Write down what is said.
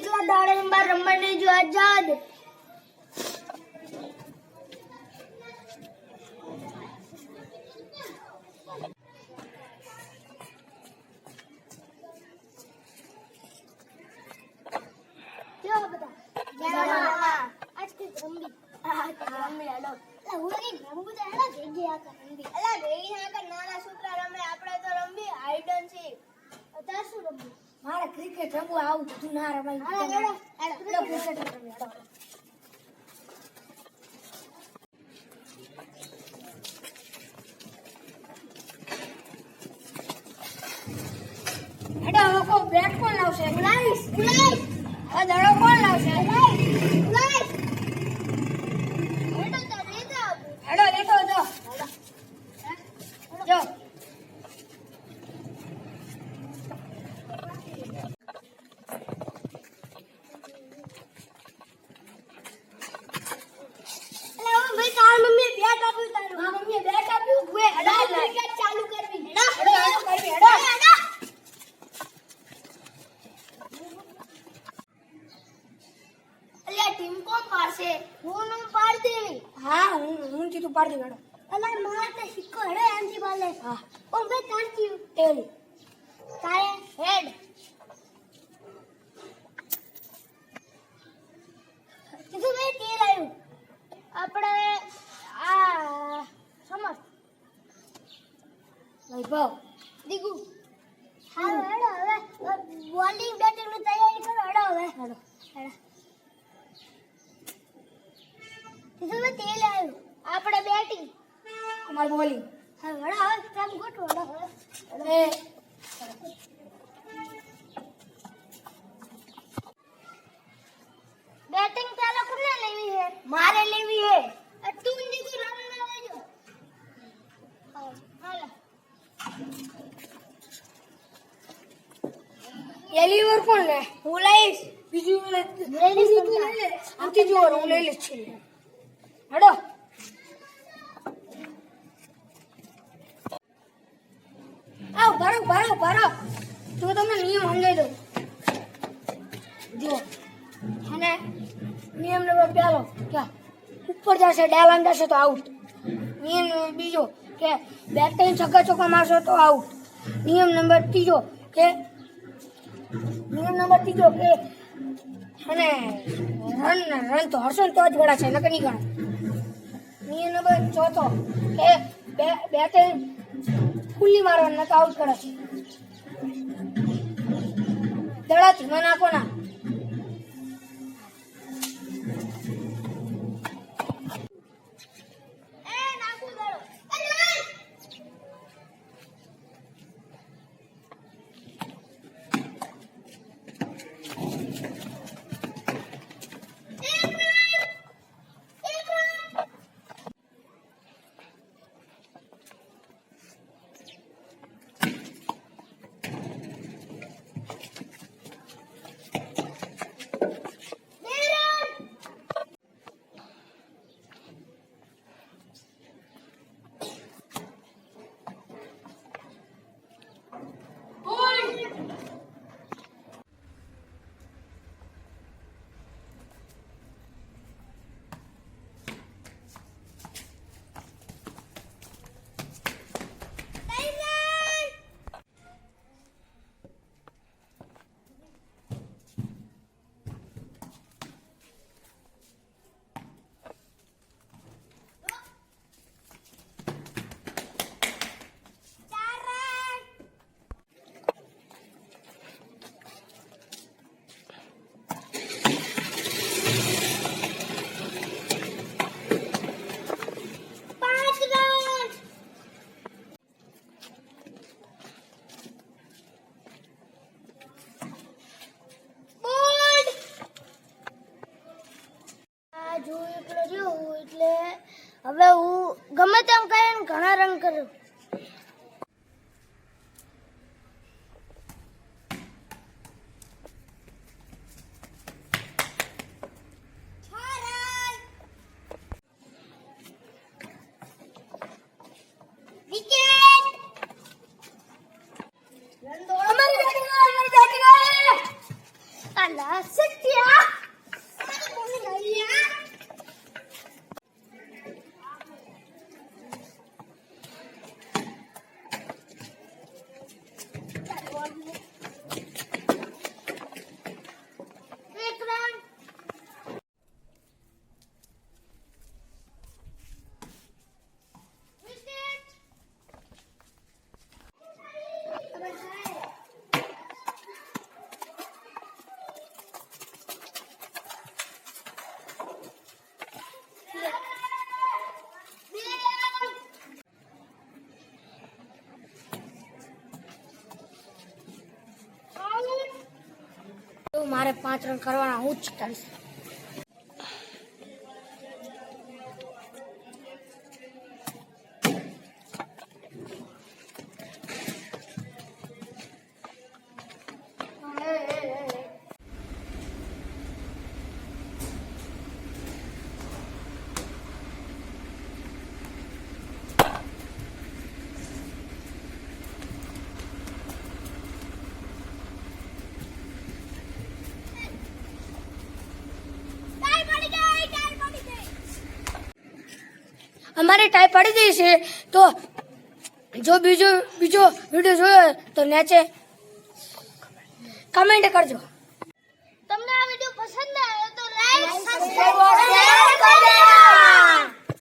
કેટલા દાડે બાર રમવાની જો આજાદ ક્રિકેટ રમવું આવું બધું ના રમાય ક્રિકેટ રમવું હેડો લોકો બેટ કોણ લાવશે ગુલાઈસ આ દડો કોણ લાવશે ગુલાઈસ હેડો લેતો જો પાડી ગયો અલા માર તે સિક્કો હેડે આંજી બાલે હા ઓ બે તાંજી ટેલ કાય હેડ કિધું મે તેલ આવ્યું આપણે આ સમજ વૈભવ દીગુ હા હેડો હવે બોલિંગ બેટિંગ ની તૈયારી કરો હેડો હવે હેડો કિધું મે તેલ આવ્યું આપણે બેટિંગ અમાર બોલિંગ હા વડા હવે તેમ ગોઠવો વડા એ બેટિંગ ચાલો કોને લેવી હે મારે લેવી હે તું દીકુ રન ના લેજો હાલો એલીવર કોણ લે હું લઈશ બીજું લે તું લે આથી જો હું લઈ લઈશ હેડો આવ ભરો તો તમને નિયમ સમજાઈ દઉં જો અને નિયમ નંબર પહેલો કે ઉપર જશે ડાલાન જશે તો આઉટ નિયમ બીજો કે બેટિંગ છક્કા ચોક્કા મારશો તો આઉટ નિયમ નંબર ત્રીજો કે અને રન તો હરશો તો જ ગળા છે નકર નહીં ગણા નિયમ નંબર ચોથો કે બેટિંગ ફૂલી મારવાના તો આઉટ કરે છે દડાથી માં નાખો ના હવે હું ગમે તેમ કરીને ઘણા રન કર્યો Alasak મારે 5 રન કરવાના, હું જ જીતાડીશ. અમારે ટાઈ પડી ગઈ છે. તો જો બીજો વિડીયો જોયો તો નીચે કમેન્ટ કરજો. તમને આ વિડીયો પસંદ આવ્યો તો લાઈક સબસ્ક્રાઇબ શેર કરી દેજો.